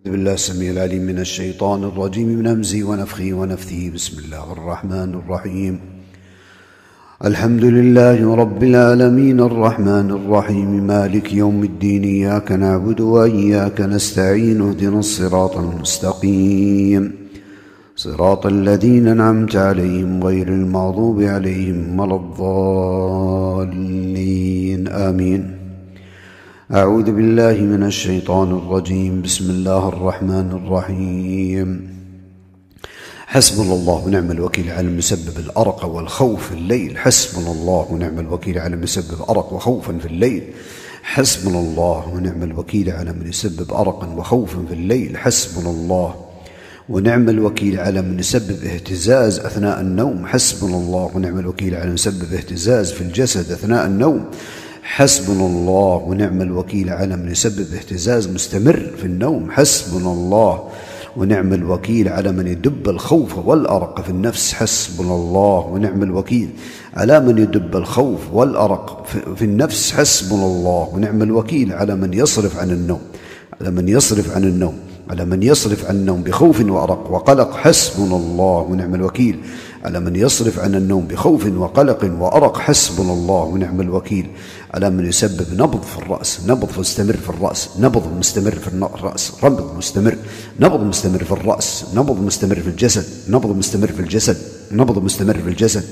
أعوذ بالله السميع العليم من الشيطان الرجيم من همزه ونفخه ونفثه. بسم الله الرحمن الرحيم. الحمد لله رب العالمين الرحمن الرحيم مالك يوم الدين. إياك نعبد وإياك نستعين. اهدنا الصراط المستقيم صراط الذين أنعمت عليهم غير المغضوب عليهم ولا الضالين آمين. أعوذ بالله من الشيطان الرجيم. بسم الله الرحمن الرحيم. حسبنا الله ونعم الوكيل على المسبب الأرق والخوف في الليل. حسبنا الله ونعم الوكيل على مسبب أرق وخوفا في الليل. حسبنا الله ونعم الوكيل على من يسبب أرقا وخوفا في الليل. حسبنا الله ونعم الوكيل على من يسبب اهتزاز أثناء النوم. حسبنا الله ونعم الوكيل على من يسبب اهتزاز في الجسد أثناء النوم. حسبنا الله ونعم الوكيل على من يسبب اهتزاز مستمر في النوم. حسبنا الله ونعم الوكيل على من يدب الخوف والأرق في النفس. حسبنا الله ونعم الوكيل على من يدب الخوف والأرق في النفس. حسبنا الله ونعم الوكيل على من يصرف عن النوم، على من يصرف عن النوم، على من يصرف عن النوم بخوف وأرق وقلق. حسبنا الله ونعم الوكيل على من يصرف عن النوم بخوف وقلق وأرق. حسبنا الله ونعم الوكيل على من يسبب نبض في الرأس، نبض مستمر في الرأس، نبض مستمر في الرأس، نبض مستمر، نبض مستمر في الرأس، نبض مستمر في الجسد، نبض مستمر في الجسد، نبض مستمر في الجسد.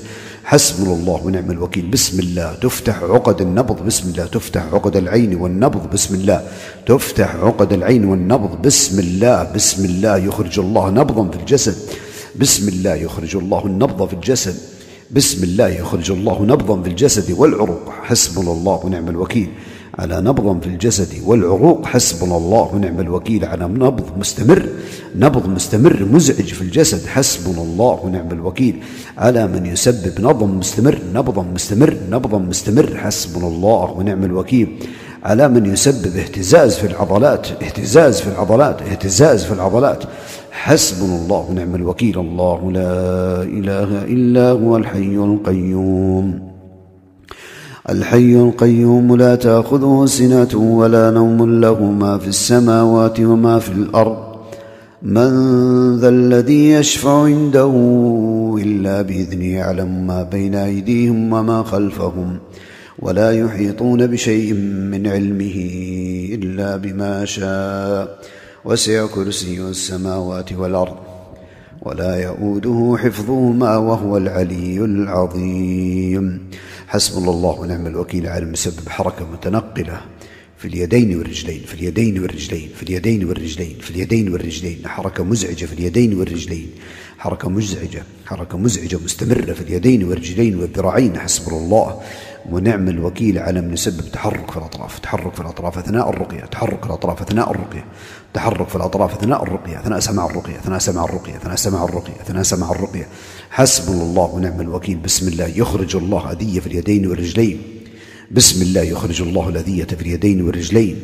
حسبنا الله ونعم الوكيل. بسم الله تفتح عقد النبض. بسم الله تفتح عقد العين والنبض. بسم الله تفتح عقد العين والنبض. بسم الله، بسم الله يخرج الله نبضا في الجسد. بسم الله يخرج الله النبض في الجسد. بسم الله يخرج الله نبضا في الجسد والعروق. حسبنا الله ونعم الوكيل على نبض في الجسد والعروق. حسبنا الله ونعم الوكيل على نبض مستمر، نبض مستمر مزعج في الجسد. حسبنا الله ونعم الوكيل على من يسبب نبضا مستمر، نبضا مستمر، نبضا مستمر. حسبنا الله ونعم الوكيل على من يسبب اهتزاز في العضلات، اهتزاز في العضلات، اهتزاز في العضلات. حسبنا الله ونعم الوكيل. الله لا إله إلا هو الحي القيوم. الحي القيوم لا تأخذه سنة ولا نوم له ما في السماوات وما في الأرض. من ذا الذي يشفع عنده إلا بإذنه. يعلم ما بين أيديهم وما خلفهم ولا يحيطون بشيء من علمه إلا بما شاء. وسع كرسيه السماوات والأرض ولا يؤوده حفظهما وهو العلي العظيم. حسبنا الله ونعم الوكيل على مسبب حركة متنقلة في اليدين والرجلين، في اليدين والرجلين، في اليدين والرجلين، في اليدين والرجلين. حركة مزعجة في اليدين والرجلين، حركة مزعجة، حركة مزعجة مستمرة في اليدين والرجلين والذراعين. حسبنا الله ونعم الوكيل على من يسبب تحرك في الأطراف، تحرك في الأطراف أثناء الرقية، تحرك في الأطراف أثناء الرقية، تحرك في الأطراف أثناء الرقية، أثناء سماع الرقية، أثناء سماع الرقية، أثناء سماع الرقية، أثناء سماع الرقية. حسبنا الله ونعم الوكيل. بسم الله يخرج الله أذية في اليدين والرجلين. بسم الله يخرج الله الأذية في اليدين والرجلين.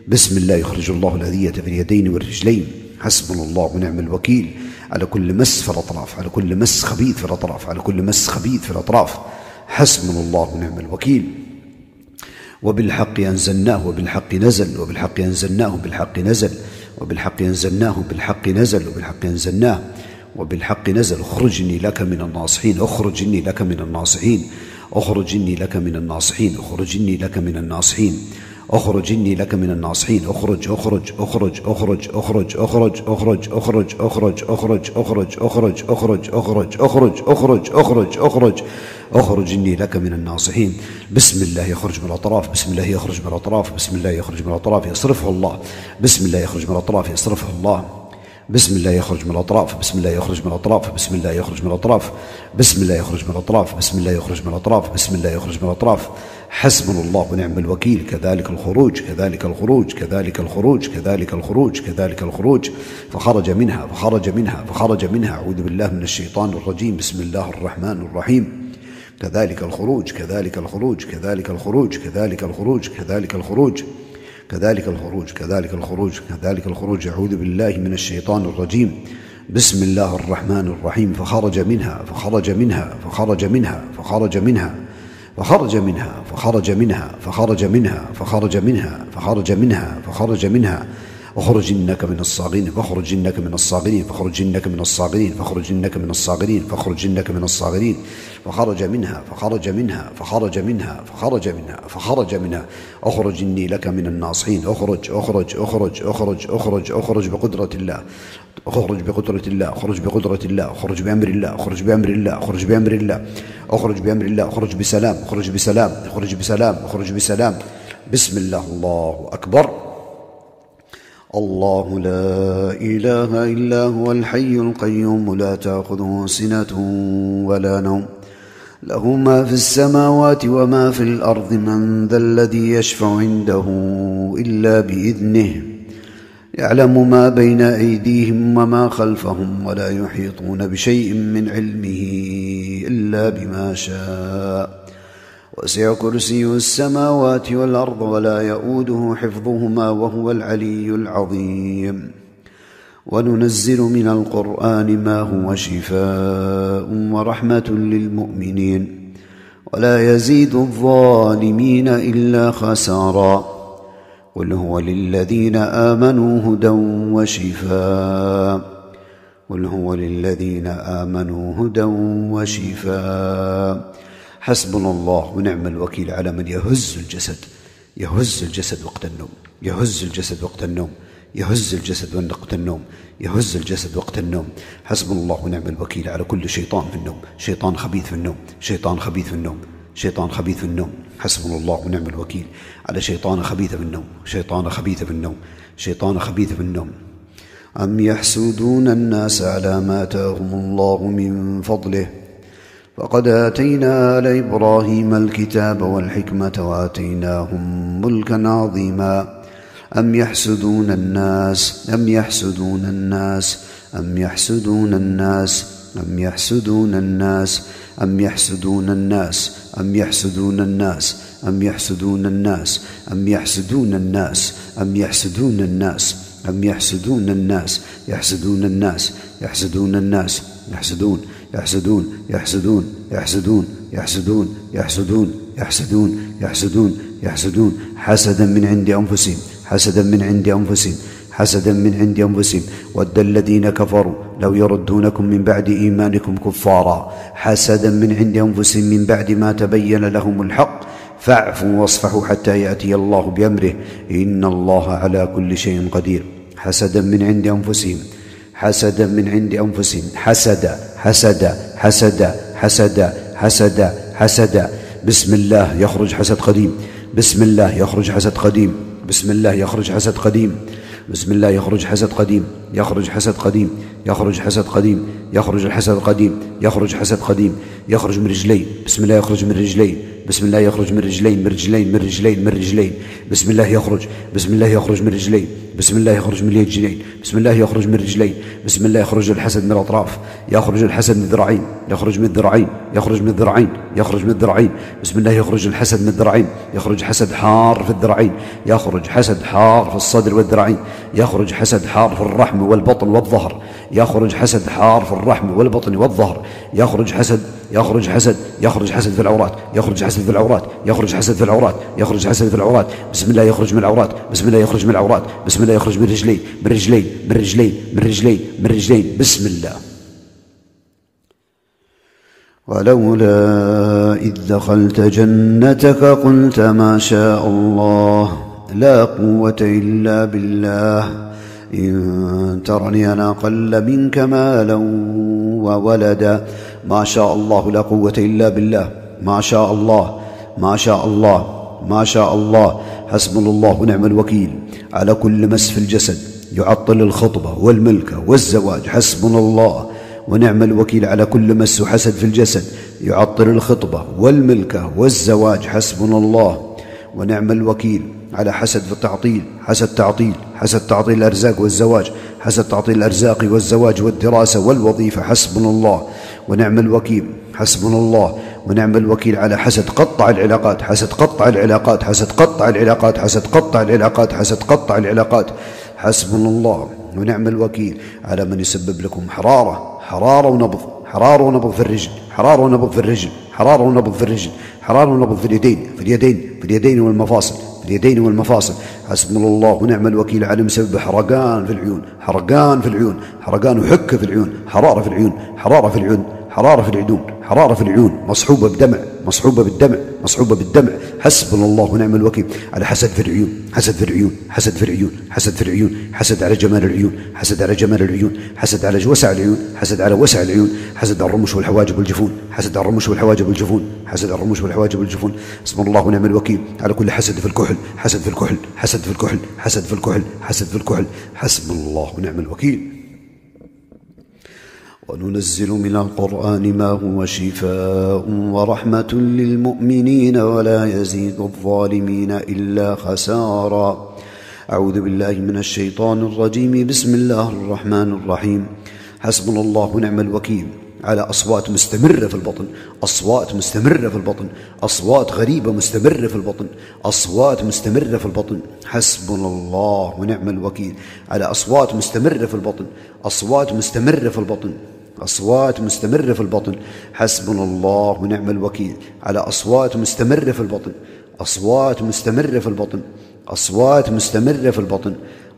بسم الله يخرج الله الأذية في اليدين والرجلين. حسبنا الله ونعم الوكيل على كل مس في الأطراف، على كل مس خبيث في الأطراف، على كل مس خبيث في الأطراف. حسبنا الله ونعم الوكيل. وبالحق أنزلناه وبالحق نزل، وبالحق أنزلناه وبالحق نزل، وبالحق أنزلناه وبالحق نزل، وبالحق أنزلناه وبالحق نزل. اخرجني لك من الناصحين، اخرجني لك من الناصحين، اخرجني لك من الناصحين، اخرجني لك من الناصحين، اخرجني لك من الناصحين. اخرج اخرج اخرج اخرج اخرج اخرج اخرج اخرج اخرج اخرج اخرج اخرج اخرج اخرج اخرج اخرج اخرج اخرج اخرجني لك من الناصحين. بسم الله يخرج من الأطراف، بسم الله يخرج من الأطراف، بسم الله يخرج من الأطراف يصرفه الله. بسم الله يخرج من الأطراف يصرفه الله. بسم الله يخرج من الأطراف، بسم الله يخرج من الأطراف، بسم الله يخرج من الأطراف، بسم الله يخرج من الأطراف، بسم الله يخرج من الأطراف، بسم الله يخرج من الأطراف. حسبنا الله ونعم الوكيل. كذلك الخروج، كذلك الخروج، كذلك الخروج، كذلك الخروج، كذلك الخروج. فخرج منها، فخرج منها، فخرج منها. أعوذ بالله من الشيطان الرجيم. بسم الله الرحمن الرحيم. كذلك الخروج، كذلك الخروج، كذلك الخروج، كذلك الخروج، كذلك الخروج، كذلك الخروج، كذلك الخروج، كذلك الخروج. أعوذ بالله من الشيطان الرجيم. بسم الله الرحمن الرحيم. فخرج منها، فخرج منها، فخرج منها، فخرج منها، فخرج منها، فخرج منها، فخرج منها، فخرج منها، فخرج منها، فخرج منها. اخرج إنك من الصاغرين فاخرج إنك من الصاغرين فاخرج إنك من الصاغرين فاخرج إنك من الصاغرين فاخرج إنك من الصاغرين فخرج منها فخرج منها فخرج منها فخرج منها فخرج منها اخرج إني لك من الناصحين اخرج اخرج اخرج اخرج اخرج اخرج بقدرة الله اخرج بقدرة الله اخرج بقدرة الله اخرج بأمر الله اخرج بأمر الله اخرج بأمر الله اخرج بأمر الله اخرج بسلام اخرج بسلام اخرج بسلام اخرج بسلام. بسم الله. الله أكبر. الله لا إله إلا هو الحي القيوم لا تأخذه سنة ولا نوم له ما في السماوات وما في الأرض من ذا الذي يشفع عنده إلا بإذنه يعلم ما بين أيديهم وما خلفهم ولا يحيطون بشيء من علمه إلا بما شاء وسع كرسيه السماوات والأرض ولا يؤوده حفظهما وهو العلي العظيم. وننزل من القرآن ما هو شفاء ورحمة للمؤمنين ولا يزيد الظالمين إلا خسارا. قل هو للذين آمنوا هدى وشفاء قل هو للذين آمنوا هدى وشفاء. حسبنا الله ونعم الوكيل على من يهز الجسد وقت النوم يهز الجسد وقت النوم يهز الجسد وقت النوم يهز الجسد وقت النوم. حسبنا الله ونعم الوكيل على كل شيطان في النوم شيطان خبيث في النوم شيطان خبيث في النوم شيطان خبيث في النوم. حسبنا الله ونعم الوكيل على شيطان خبيث في النوم شيطان خبيث في النوم شيطان خبيث في النوم. أم يحسدون الناس على ما آتاهم الله من فضله فقد آتينا آل إبراهيم الكتاب والحكمة وآتيناهم ملكا عظيما. أم يحسدون الناس أم يحسدون الناس أم يحسدون الناس أم يحسدون الناس أم يحسدون الناس أم يحسدون الناس أم يحسدون الناس أم يحسدون الناس أم يحسدون الناس أم يحسدون الناس يحسدون الناس يحسدون الناس يحسدون يحسدون يحسدون يحسدون يحسدون يحسدون يحسدون يحسدون يحسدون حسدا من عند أنفسهم حسدا من عند أنفسهم حسدا من عند أنفسهم. ود الذين كفروا لو يردونكم من بعد إيمانكم كفارا حسدا من عند أنفسهم من بعد ما تبين لهم الحق فاعفوا واصفحوا حتى يأتي الله بأمره إن الله على كل شيء قدير. حسدا من عند أنفسهم حسدا من عند أنفسهم حسدا حسدا حسدا حسدا حسدا حسدا. بسم الله يخرج حسد قديم بسم الله يخرج حسد قديم بسم الله يخرج حسد قديم بسم الله يخرج حسد قديم يخرج حسد قديم يخرج حسد قديم يخرج الحسد القديم يخرج حسد قديم يخرج من رجلين بسم الله يخرج من رجلين بسم الله يخرج من رجلين من رجلين من رجلين من رجلين بسم الله يخرج بسم الله يخرج من رجلين بسم الله يخرج من رجلين بسم الله يخرج من رجلين بسم الله يخرج الحسد من الأطراف يخرج الحسد من الذراعين يخرج من الذراعين يخرج من الذراعين يخرج من الذراعين بسم الله يخرج الحسد من الذراعين يخرج حسد حار في الذراعين يخرج حسد حار في الصدر والذراعين يخرج حسد حار في الرحم والبطن والظهر يخرج حسد حار في الرحم والبطن والظهر يخرج حسد يخرج حسد يخرج حسد في العورات يخرج حسد في العورات يخرج حسد في العورات يخرج حسد في العورات بسم الله يخرج من العورات بسم الله يخرج من العورات بسم الله يخرج من رجلين من رجلين من رجلين من رجلين من رجلين بسم الله. ولولا إذ دخلت جنتك قلت ما شاء الله لا قوة إلا بالله إن ترني أنا أقل منك مالا وولدا. ما شاء الله لا قوة إلا بالله ما شاء الله ما شاء الله ما شاء الله. حسبنا الله ونعم الوكيل على كل مس في الجسد يعطل الخطبة والملكة والزواج. حسبنا الله ونعم الوكيل على كل مس وحسد في الجسد يعطل الخطبة والملكة والزواج. حسبنا الله ونعم الوكيل على حسد في التعطيل حسد تعطيل حسد تعطيل الأرزاق والزواج حسد تعطيل الأرزاق والزواج والدراسة والوظيفة. حسبنا الله ونعم الوكيل حسبنا الله ونعم الوكيل على حسد قطع العلاقات حسد قطع العلاقات حسد قطع العلاقات حسد قطع العلاقات حسد قطع العلاقات. حسبنا الله ونعم الوكيل على من يسبب لكم حرارة ونبض حرارة ونبض في الرجل حرارة ونبض في الرجل حرارة ونبض في الرجل حرارة ونبض في اليدين في اليدين في اليدين والمفاصل في اليدين والمفاصل. حسبنا الله ونعم الوكيل على مسبب حرقان في العيون، حرقان في العيون، حرقان وحكة في العيون، حرارة في العيون، حرارة في العيون، حرارة في العيون، حرارة في العيون، مصحوبة بدمع، مصحوبة بالدمع، مصحوبة بالدمع. حسبنا الله ونعم الوكيل على حسد في العيون، حسد في العيون، حسد في العيون، حسد في العيون، حسد على جمال العيون، حسد على جمال العيون، حسد على وسع العيون، حسد على وسع العيون، حسد على الرمش والحواجب والجفون، حسد على الرمش والحواجب والجفون، حسد على الرمش والحواجب والجفون. حسبنا الله ونعم الوكيل على كل حسد في الكحل، حسد في الكحل، حسد في الكحل، حسد في الكحل، حسد في الكحل. حسبنا الله ونعم الوكيل. وننزل من القرآن ما هو شفاء ورحمة للمؤمنين ولا يزيد الظالمين إلا خسارا. أعوذ بالله من الشيطان الرجيم. بسم الله الرحمن الرحيم. حسبنا الله ونعم الوكيل على أصوات مستمرة في البطن، أصوات مستمرة في البطن، أصوات غريبة مستمرة في البطن، أصوات مستمرة في البطن. حسبنا الله ونعم الوكيل على أصوات مستمرة في البطن، أصوات مستمرة في البطن، أصوات مستمرة في البطن. حسبنا الله ونعم الوكيل على أصوات مستمرة في البطن، أصوات مستمرة في البطن، أصوات مستمرة في البطن،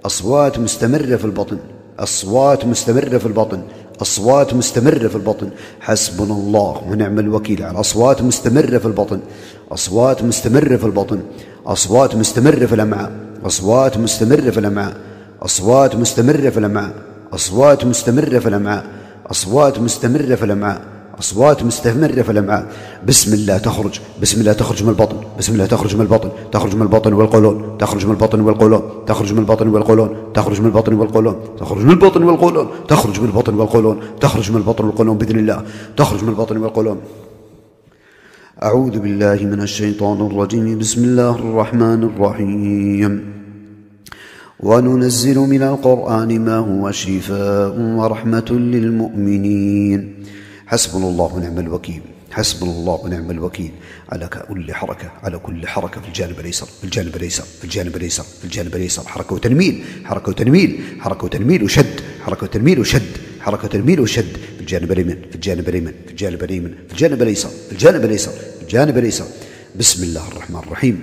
أصوات مستمرة في البطن، أصوات مستمرة في البطن، أصوات مستمرة في البطن. حسبنا الله ونعم الوكيل على أصوات مستمرة في البطن، أصوات مستمرة في البطن، أصوات مستمرة في الأمعاء، أصوات مستمرة في الأمعاء، أصوات مستمرة في الأمعاء، أصوات مستمرة في الأمعاء، أصوات مستمرة في الأمعاء، أصوات مستمرة في الأمعاء. بسم الله تخرج، بسم الله تخرج من البطن، بسم الله تخرج من البطن، تخرج من البطن والقولون، تخرج من البطن والقولون، تخرج من البطن والقولون، تخرج من البطن والقولون، تخرج من البطن والقولون، تخرج من البطن والقولون، تخرج من البطن والقولون بإذن الله، تخرج من البطن والقولون. أعوذ بالله من الشيطان الرجيم. بسم الله الرحمن الرحيم. وننزل من القرآن ما هو شفاء ورحمة للمؤمنين. حسبنا الله ونعم الوكيل، حسبنا الله ونعم الوكيل على كل حركة، على كل حركة في الجانب الأيسر، في الجانب الأيسر، في الجانب الأيسر، في الجانب الأيسر. حركة وتنميل، حركة وتنميل، حركة وتنميل وشد، حركة وتنميل وشد، حركة وتنميل وشد. في الجانب الأيمن، في الجانب الأيمن، في الجانب الأيمن، في الجانب الأيسر، في الجانب الأيسر، في الجانب الأيسر. بسم الله الرحمن الرحيم.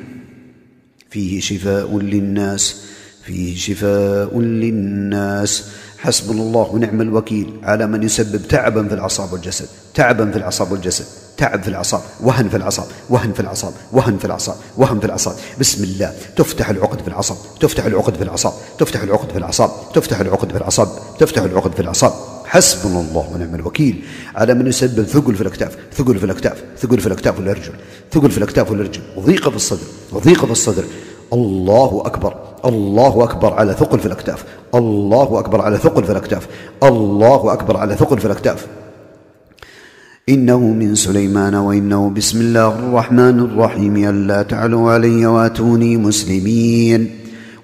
فيه شفاء للناس، فيه شفاء للناس. حسبنا الله ونعم الوكيل على من يسبب تعبا في الأعصاب والجسد، تعبا في الأعصاب والجسد، تعب في الأعصاب، وهن في الأعصاب، وهن في الأعصاب، وهن في الأعصاب، وهن في الأعصاب. بسم الله تفتح العقد في الأعصاب، تفتح العقد في الأعصاب، تفتح العقد في الأعصاب، تفتح العقد في الأعصاب، تفتح العقد في الأعصاب. حسبنا الله ونعم الوكيل على من يسبب ثقل في الأكتاف، ثقل في الأكتاف، ثقل في الأكتاف والأرجل، ثقل في الأكتاف والأرجل، وضيق في الصدر، وضيق في الصدر. الله أكبر، الله أكبر على ثقل في الأكتاف، الله أكبر على ثقل في الأكتاف، الله أكبر على ثقل في الأكتاف. إنه من سليمان وإنه بسم الله الرحمن الرحيم. ألا تعلوا علي واتوني مسلمين.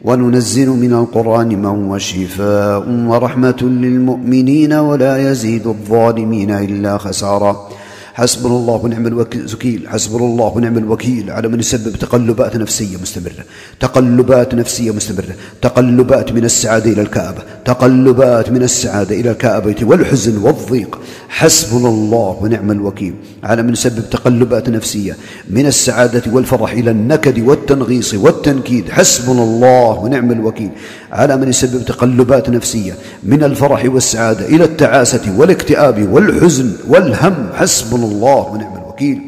وننزل من القرآن ما هو شفاء ورحمة للمؤمنين ولا يزيد الظالمين إلا خسارا. حسبنا الله ونعم الوكيل، حسبنا الله ونعم الوكيل على من يسبب تقلبات نفسية مستمرة، تقلبات نفسية مستمرة، تقلبات من السعادة إلى الكآبة، تقلبات من السعادة إلى الكآبة والحزن والضيق. حسبنا الله ونعم الوكيل على من يسبب تقلبات نفسية من السعادة والفرح إلى النكد والتنغيص والتنكيد. حسبنا الله ونعم الوكيل على من يسبب تقلبات نفسية من الفرح والسعادة إلى التعاسة والاكتئاب والحزن والهم. حسبنا الله ونعم الوكيل.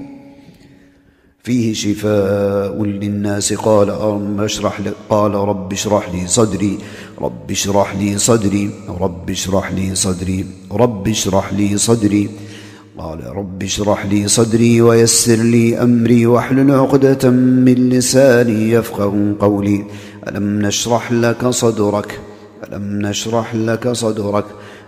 فيه شفاء للناس. قال رب اشرح لي صدري، رب اشرح لي صدري، رب اشرح لي صدري، رب اشرح لي صدري. قال رب اشرح لي صدري ويسر لي أمري واحلل عقدة من لساني يفقه قولي. ألم نشرح لك صدرك، ألم نشرح لك صدرك،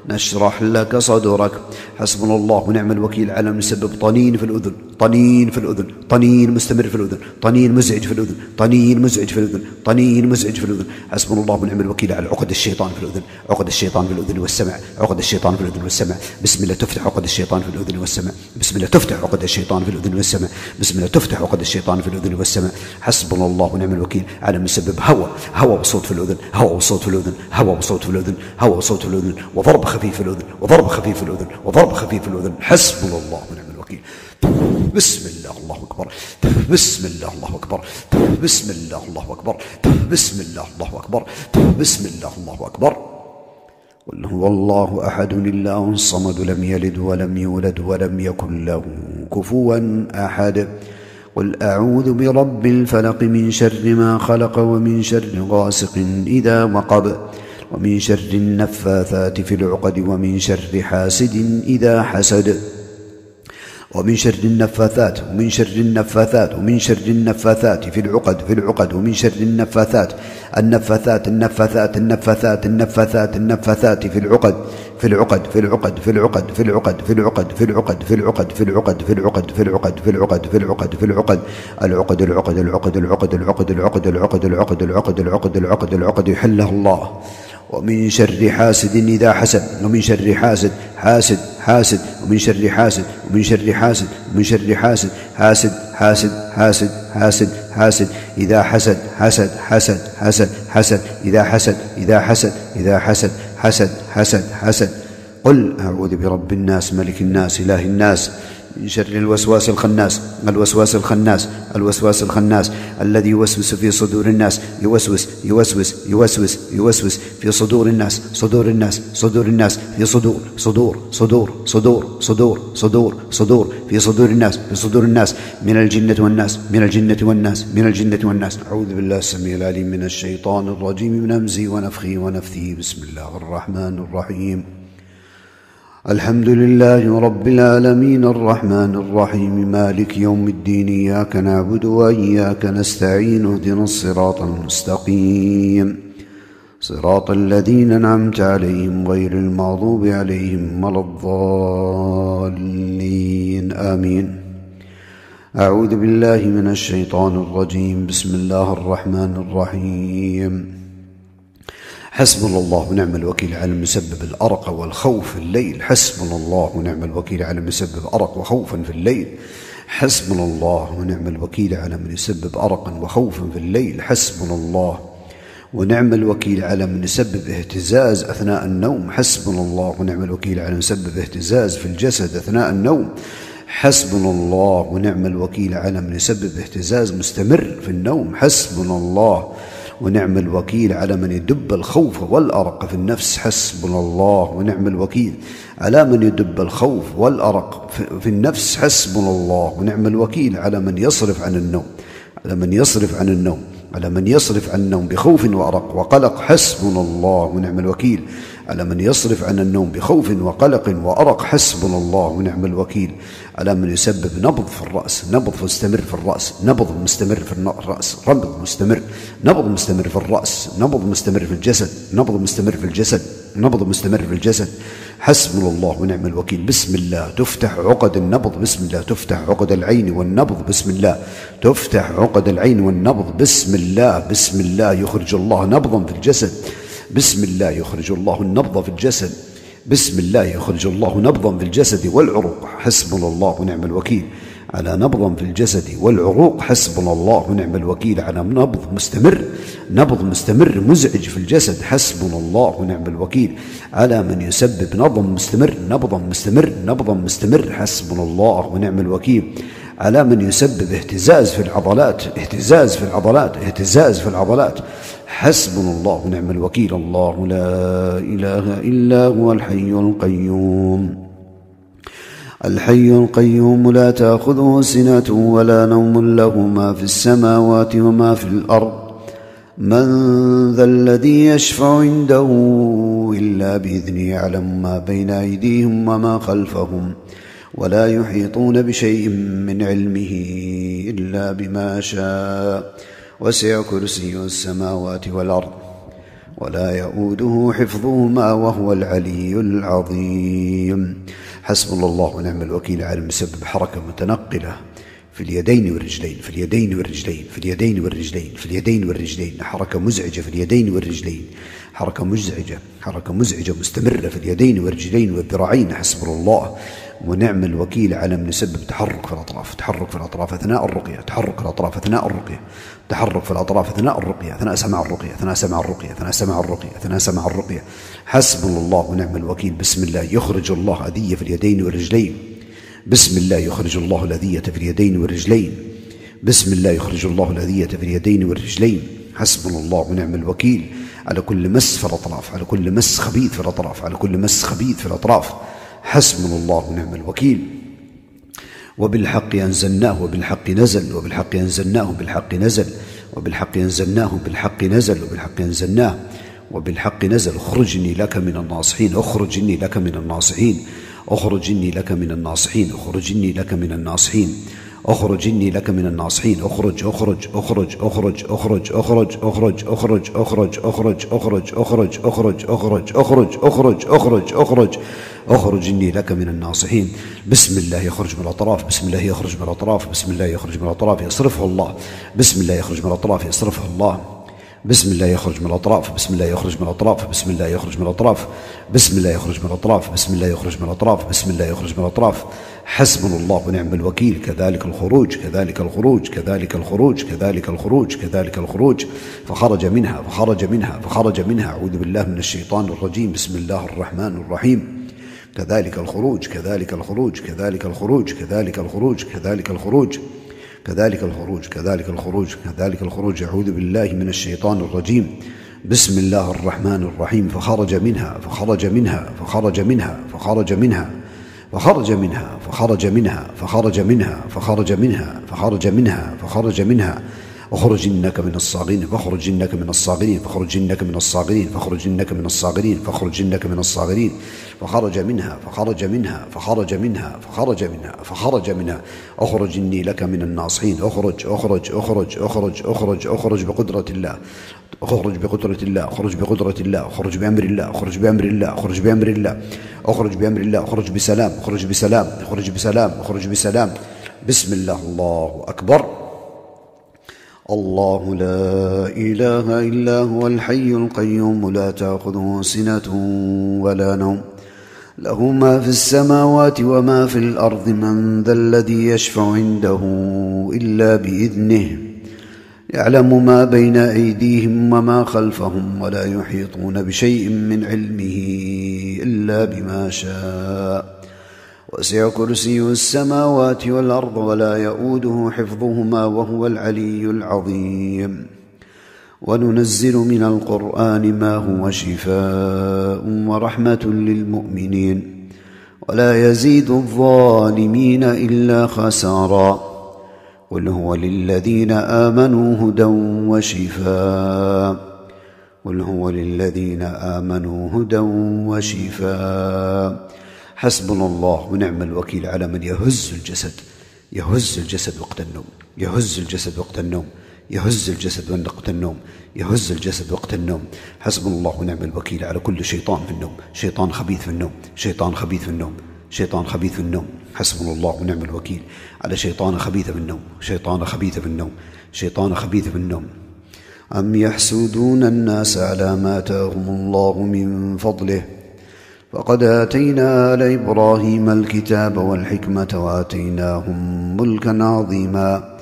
نشرح لك صدرك. حسبنا الله ونعم الوكيل على من يسبب طنين في الأذن، طنين في الأذن، طنين مستمر في الأذن، طنين مزعج في الأذن، طنين مزعج في الأذن، طنين مزعج في الأذن. حسبنا الله ونعم الوكيل على عقد الشيطان في الأذن، عقد الشيطان في الأذن والسمع، عقد الشيطان في الأذن والسمع. بسم الله تفتح عقد الشيطان في الأذن والسمع، بسم الله تفتح عقد الشيطان في الأذن والسمع، بسم الله تفتح عقد الشيطان في الأذن والسمع. حسبنا الله ونعم الوكيل على من يسبب هوى وصوت في الأذن، هوى وصوت في الأذن، هوى وصوت في الأذن، هوى وصوت في الأذن، وضرب خفيف في الأذن، وضرب خفيف في الأذن، وضرب خفيف في الأذن. حسبنا الله ونعم الوكيل. بسم الله الله أكبر، بسم الله الله أكبر، بسم الله الله أكبر، بسم الله الله أكبر، بسم الله الله أكبر. قل هو الله أحد الله الصمد لم يلد ولم يولد ولم يكن له كفوا أحد. قل أعوذ برب الفلق من شر ما خلق ومن شر غاسق إذا وقب ومن شر النفاثات في العقد ومن شر حاسد إذا حسد ومن شر النفاثات ومن شر النفاثات ومن شر النفاثات في العقد ومن شر النفاثات النفاثات النفاثات النفاثات النفاثات النفاثات في العقد في العقد في العقد في العقد في العقد في العقد في العقد في العقد في العقد في العقد في العقد في العقد في العقد في العقد العقد العقد العقد العقد العقد العقد العقد العقد العقد العقد العقد العقد يحلها الله. ومن شر حاسد إذا حسد ومن شر حاسد حاسد ومن شر حاسد ومن شر حاسد ومن شر حاسد حاسد حاسد حاسد حاسد حاسد إذا حسد حسد حسد حسد حسد إذا حسد إذا حسد إذا حسد حسد حسد حسد. قل أعوذ برب الناس ملك الناس إله الناس من شر الوسواس الخناس الوسواس الخناس الوسواس الخناس الذي يوسوس في صدور الناس يوسوس في صدور الناس صدور الناس في صدور في صدور الناس من الجنة والناس. أعوذ بالله السميع العليم من الشيطان الرجيم من همزه ونفخه ونفثه. بسم الله الرحمن الرحيم. الحمد لله رب العالمين الرحمن الرحيم مالك يوم الدين إياك نعبد وإياك نستعين اهدنا الصراط المستقيم صراط الذين أنعمت عليهم غير المغضوب عليهم ولا الضالين آمين. أعوذ بالله من الشيطان الرجيم. بسم الله الرحمن الرحيم. حسبنا الله ونعم الوكيل على المسبب الأرق والخوف في الليل. حسبنا الله ونعم الوكيل على مسبب أرق وخوفا في الليل. حسبنا الله ونعم الوكيل على من يسبب أرقا وخوفا في الليل. حسبنا الله ونعم الوكيل على من يسبب اهتزاز أثناء النوم. حسبنا الله ونعم الوكيل على من يسبب اهتزاز في الجسد أثناء النوم. حسبنا الله ونعم الوكيل على من يسبب اهتزاز مستمر في النوم. حسبنا الله ونعم الوكيل على من يدب الخوف والأرق في النفس. حسبنا الله ونعم الوكيل على من يدب الخوف والأرق في النفس. حسبنا الله ونعم الوكيل على من يصرف عن النوم على من يصرف عن النوم بخوف وأرق وقلق. حسبنا الله ونعم الوكيل على من يصرف عن النوم بخوف وقلق وأرق. حسبنا الله ونعم الوكيل على من يسبب نبض في الرأس، نبض مستمر في الرأس، نبض مستمر في الرأس، نبض مستمر في الرأس، نبض مستمر في الجسد، نبض مستمر في الجسد، نبض مستمر في الجسد. حسبنا الله ونعم الوكيل. بسم الله تفتح عقد النبض. بسم الله تفتح عقد العين والنبض. بسم الله تفتح عقد العين والنبض. بسم الله يخرج الله نبضا في الجسد. بسم الله يخرج الله النبض في الجسد. بسم الله يخرج الله نبضا في الجسد والعروق. حسبنا الله ونعم الوكيل على نبض في الجسد والعروق. حسبنا الله ونعم الوكيل على نبض مستمر مزعج في الجسد. حسبنا الله ونعم الوكيل على من يسبب نبضا مستمر. حسبنا الله ونعم الوكيل على من يسبب اهتزاز في العضلات. حسبنا الله ونعم الوكيل. الله لا إله إلا هو الحي القيوم لا تأخذه سنة ولا نوم له ما في السماوات وما في الأرض. من ذا الذي يشفع عنده إلا بإذنه. يعلم ما بين أيديهم وما خلفهم ولا يحيطون بشيء من علمه إلا بما شاء. وسع كرسيه السماوات والأرض ولا يؤوده حفظهما وهو العلي العظيم. حسبنا الله ونعم الوكيل على مسبب حركة متنقلة في اليدين والرجلين. حركة مزعجة في اليدين والرجلين. حركة مزعجة مستمرة في اليدين والرجلين والذراعين. حسبنا الله ونعم الوكيل على من يسبب تحرك في الأطراف أثناء الرقية. تحرك في الأطراف أثناء الرقية أثناء سماع الرقية. حسبنا الله ونعم الوكيل. بسم الله يخرج الله أذية في اليدين والرجلين بسم الله يخرج الله الأذية في اليدين والرجلين. بسم الله يخرج الله الأذية في اليدين والرجلين. حسبنا الله ونعم الوكيل على كل مس في الأطراف، على كل مس خبيث في الأطراف، على كل مس خبيث في الأطراف. حسبنا الله ونعم الوكيل. وبالحق أنزلناه وبالحق نزل، وبالحق أنزلناه بالحق نزل، وبالحق أنزلناه بالحق نزل، وبالحق أنزلناه وبالحق نزل. اخرجني لك من الناصحين، اخرجني لك من الناصحين، اخرجني لك من الناصحين، اخرجني لك من الناصحين، اخرجني لك من الناصحين. اخرج اخرج اخرج اخرج اخرج اخرج اخرج اخرج اخرج اخرج اخرج اخرج اخرج اخرج اخرج اخرج اخرج اخرج اخرجني لك من الناصحين. بسم الله يخرج من الأطراف، بسم الله يخرج من الأطراف، بسم الله يخرج من الأطراف يصرفه الله، بسم الله يخرج من الأطراف يصرفه الله. بسم الله يخرج من الأطراف، بسم الله يخرج من الأطراف، بسم الله يخرج من الأطراف، بسم الله يخرج من الأطراف، بسم الله يخرج من الأطراف، بسم الله يخرج من الأطراف. حسبنا الله ونعم الوكيل. كذلك الخروج، كذلك الخروج، كذلك الخروج، كذلك الخروج، كذلك الخروج. فخرج منها فخرج منها فخرج منها. أعوذ بالله من الشيطان الرجيم. بسم الله الرحمن الرحيم. كذلك الخروج، كذلك الخروج، كذلك الخروج، كذلك الخروج، كذلك الخروج، كذلك الخروج، كذلك الخروج، كذلك الخروج. أعوذ بالله من الشيطان الرجيم. بسم الله الرحمن الرحيم. فخرج منها فخرج منها فخرج منها فخرج منها فخرج منها فخرج منها فخرج منها فخرج منها فخرج منها فخرج منها. اخرج إنك من الصاغرين، فاخرج إنك من الصاغرين، فاخرج إنك من الصاغرين، فاخرج إنك من الصاغرين، فاخرج إنك من الصاغرين. فخرج منها فخرج منها فخرج منها فخرج منها فخرج منها. اخرج إني لك من الناصحين. اخرج اخرج اخرج اخرج اخرج اخرج بقدرة الله، اخرج بقدرة الله، اخرج بقدرة الله، اخرج بأمر الله، اخرج بأمر الله، اخرج بأمر الله، اخرج بأمر الله، اخرج بسلام، اخرج بسلام، اخرج بسلام، اخرج بسلام. بسم الله. الله أكبر. الله لا إله إلا هو الحي القيوم لا تأخذه سنة ولا نوم، له ما في السماوات وما في الأرض. من ذا الذي يشفع عنده إلا بإذنه، يعلم ما بين أيديهم وما خلفهم، ولا يحيطون بشيء من علمه إلا بما شاء. وسع كرسيه السماوات والأرض ولا يؤوده حفظهما وهو العلي العظيم. وننزل من القرآن ما هو شفاء ورحمة للمؤمنين، ولا يزيد الظالمين إلا خسارا. قل هو للذين آمنوا هدى وشفاء، قل هو للذين آمنوا هدى وشفاء. حسبنا الله ونعم الوكيل على من يهز الجسد، يهز الجسد وقت النوم، يهز الجسد وقت النوم، يهز الجسد وقت النوم، يهز الجسد وقت النوم. حسبنا الله ونعم الوكيل على كل شيطان في النوم، شيطان خبيث في النوم، شيطان خبيث في النوم، شيطان خبيث في النوم. حسبنا الله ونعم الوكيل على شيطان خبيث في النوم، شيطان خبيث في النوم، شيطان خبيث في النوم. أم يحسدون الناس على ما آتاهم الله من فضله، فقد آتينا آل إبراهيم الكتاب والحكمة وآتيناهم ملكا عظيما.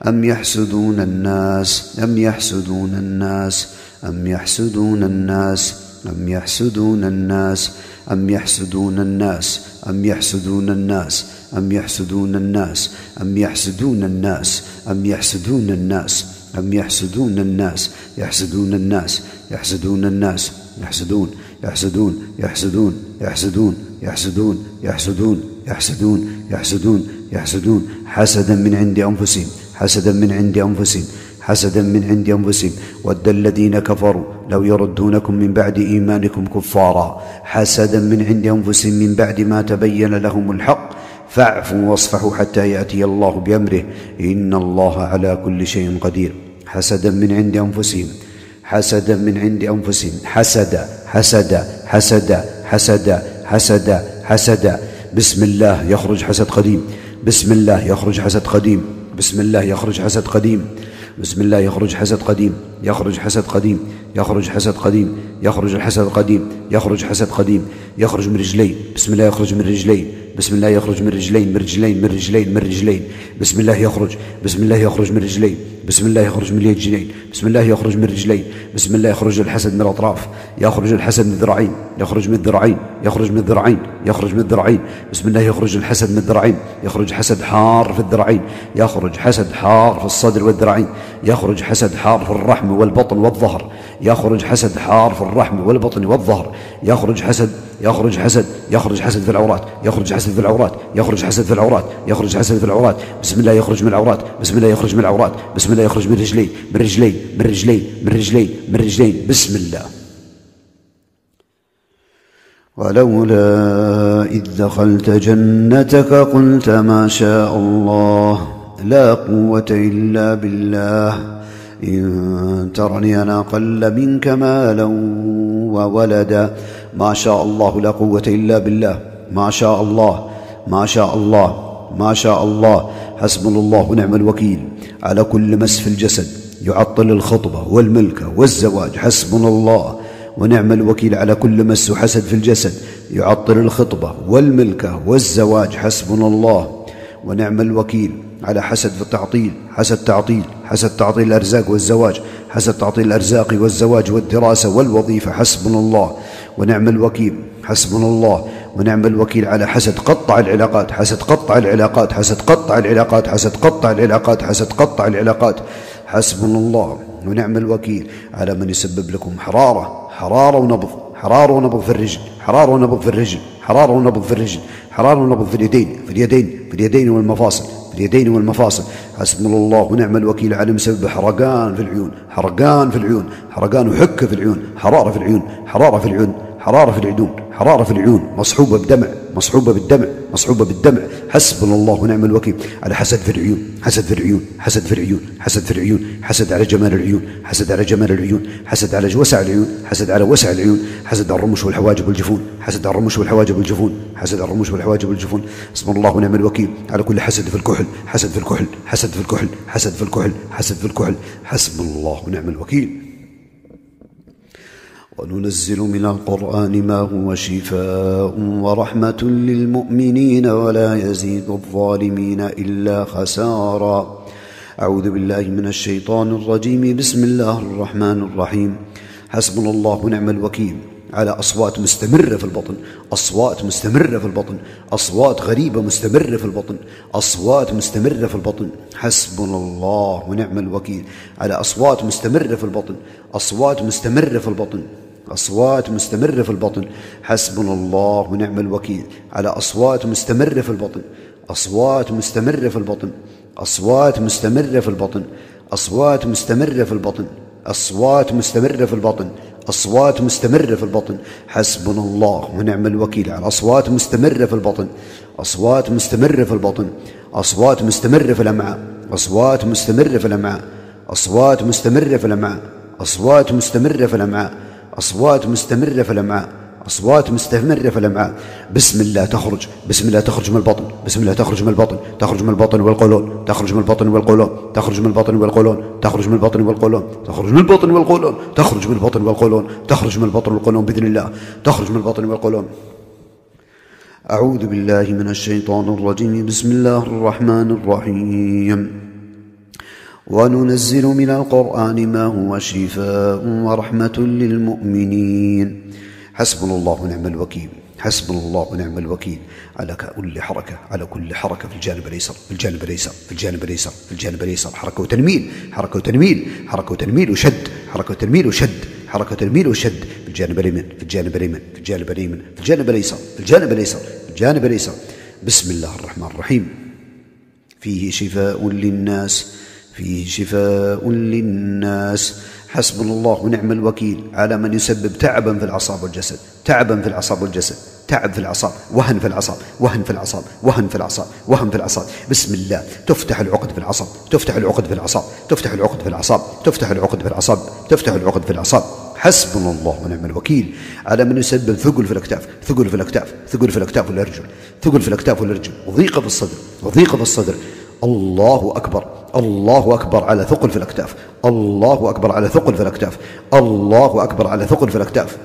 أم يحسدون الناس، أم يحسدون الناس، أم يحسدون الناس، أم يحسدون الناس، أم يحسدون الناس، أم يحسدون الناس، أم يحسدون الناس، أم يحسدون الناس، أم يحسدون الناس، أم يحسدون الناس، يحسدون الناس، يحسدون الناس، يحسدون يحسدون يحسدون يحسدون يحسدون يحسدون يحسدون يحسدون يحسدون حسدا من عند أنفسهم، حسدا من عند أنفسهم، حسدا من عند أنفسهم. ود الذين كفروا لو يردونكم من بعد إيمانكم كفارا، حسدا من عند أنفسهم من بعد ما تبين لهم الحق، فاعفوا واصفحوا حتى يأتي الله بأمره، إن الله على كل شيء قدير. حسدا من عند أنفسهم، حسدا من عند أنفسهم، حسدا حسدا حسدا حسدا حسدا حسدا. بسم الله يخرج حسد قديم، بسم الله يخرج حسد قديم، بسم الله يخرج حسد قديم، بسم الله يخرج حسد قديم، يخرج حسد قديم، يخرج حسد قديم، يخرج الحسد قديم، يخرج حسد قديم، يخرج من رجلي، بسم الله يخرج من رجلي، بسم الله يخرج من رجلين من رجلين من رجلين من رجلين. بسم الله يخرج. بسم الله يخرج من رجلين. بسم الله يخرج من اليدين. بسم الله يخرج من رجلين. بسم الله يخرج الحسد من الأطراف. يخرج الحسد من الذراعين. يخرج من الذراعين. يخرج من الذراعين. يخرج من الذراعين. بسم الله يخرج الحسد من الذراعين. يخرج حسد حار في الذراعين. يخرج حسد حار في الصدر والذراعين. يخرج حسد حار في الرحم والبطن والظهر. يخرج حسد حار في الرحم والبطن والظهر. يخرج حسد. يخرج حسد. يخرج حسد في العورات. يخرج حسد في العورات. يخرج حسد في العورات. يخرج حسد في العورات. بسم الله يخرج من العورات. بسم الله يخرج من العورات. بسم الله يخرج من رجلين من رجلين من رجلين من رجلين من رجلين. بسم الله. ولولا إذ دخلت جنتك قلت ما شاء الله لا قوة إلا بالله إن ترني أنا أقل منك مالا وولدا. ما شاء الله لا قوة إلا بالله. ما شاء الله. ما شاء الله. ما شاء الله. حسبنا الله ونعم الوكيل على كل مس في الجسد يعطل الخطبة والملكة والزواج. حسبنا الله ونعم الوكيل على كل مس وحسد في الجسد يعطل الخطبة والملكة والزواج. حسبنا الله ونعم الوكيل على حسد في التعطيل. حسد تعطيل. حسد تعطيل الأرزاق والزواج. حسد تعطيل الأرزاق والزواج والدراسة والوظيفة. حسبنا الله ونعم الوكيل. حسبنا الله ونعم الوكيل على حسد قطع العلاقات. حسد قطع العلاقات. حسد قطع العلاقات. حسد قطع العلاقات. حسد قطع العلاقات. حسبنا الله ونعم الوكيل على من يسبب لكم حرارة ونبض. حرارة ونبض في الرجل. حرارة ونبض في الرجل. حرارة ونبض في الرجل. حرارة ونبض في اليدين. في اليدين. في اليدين والمفاصل. في اليدين والمفاصل. حسبنا الله ونعم الوكيل على مسبب حرقان في العيون. حرقان في العيون. حرقان وحكة في العيون. حرارة في العيون. حرارة في العيون. حرارة في العيون. حرارة في العيون مصحوبة بدمع. مصحوبة بالدمع. مصحوبة بالدمع. حسبنا الله ونعم الوكيل على حسد في العيون. حسد في العيون. حسد في العيون. حسد في العيون. حسد على جمال العيون. حسد على جمال العيون. حسد على وسع العيون. حسد على وسع العيون. حسد على الرموش والحواجب والجفون. حسد على الرموش والحواجب والجفون. حسد على الرموش والحواجب والجفون. حسبنا الله ونعم الوكيل على كل حسد في الكحل. حسد في الكحل. حسد في الكحل. حسد في الكحل. حسد في الكحل. حسبنا الله ونعم الوكيل. وننزل من القرآن ما هو شفاء ورحمة للمؤمنين ولا يزيد الظالمين إلا خسارا. أعوذ بالله من الشيطان الرجيم. بسم الله الرحمن الرحيم. حسبنا الله ونعم الوكيل على أصوات مستمرة في البطن. أصوات مستمرة في البطن. أصوات غريبة مستمرة في البطن. أصوات مستمرة في البطن. حسبنا الله ونعم الوكيل على أصوات مستمرة في البطن. أصوات مستمرة في البطن. أصوات مستمرة في البطن. حسبنا الله ونعم الوكيل على أصوات مستمرة في البطن. أصوات مستمرة في البطن. أصوات مستمرة في البطن. أصوات مستمرة في البطن. أصوات مستمرة في البطن. أصوات مستمرة في البطن. حسبنا الله ونعم الوكيل على أصوات مستمرة في البطن. أصوات مستمرة في البطن. أصوات مستمرة في الأمعاء. أصوات مستمرة في الأمعاء. أصوات مستمرة في الأمعاء. أصوات مستمرة في الأمعاء. أصوات مستمرة في الأمعاء. أصوات مستمرة في الأمعاء. بسم الله تخرج. بسم الله تخرج من البطن. بسم الله تخرج من البطن. تخرج من البطن والقولون. تخرج من البطن والقولون. تخرج من البطن والقولون. تخرج من البطن والقولون. تخرج من البطن والقولون. تخرج من البطن والقولون. تخرج من البطن والقولون بإذن الله. تخرج من البطن والقولون. أعوذ بالله من الشيطان الرجيم. بسم الله الرحمن الرحيم. وننزل من القرآن ما هو شفاء ورحمة للمؤمنين. حسبنا الله ونعم الوكيل. حسبنا الله ونعم الوكيل على كل حركة. على كل حركة في الجانب الأيسر. في الجانب الأيسر. في الجانب الأيسر. في الجانب الأيسر. حركة وتنميل. حركة وتنميل. حركة وتنميل وشد. حركة وتنميل وشد. حركة وتنميل وشد. في الجانب اليمين. في الجانب اليمين. في الجانب اليمين. في الجانب الأيسر. في الجانب الأيسر. في الجانب الأيسر. بسم الله الرحمن الرحيم. فيه شفاء للناس. فيه شفاء للناس. حسبنا الله ونعم الوكيل على من يسبب تعبا في الأعصاب والجسد. تعبا في الأعصاب والجسد. تعب في الأعصاب. وهن في الأعصاب. وهن في الأعصاب. وهن في الأعصاب. وهن في الأعصاب. بسم الله تفتح العقد في الأعصاب. تفتح العقد في الأعصاب. تفتح العقد في الأعصاب. تفتح العقد في الأعصاب. تفتح العقد في الأعصاب. حسبنا الله ونعم الوكيل على من يسبب ثقل في الأكتاف. ثقل في الأكتاف. ثقل في الأكتاف والأرجل. ثقل في الأكتاف والأرجل وضيق في الصدر. وضيق في الصدر. الله أكبر. الله أكبر على ثقل في الأكتاف. الله أكبر على ثقل في الأكتاف. الله أكبر على ثقل في الأكتاف.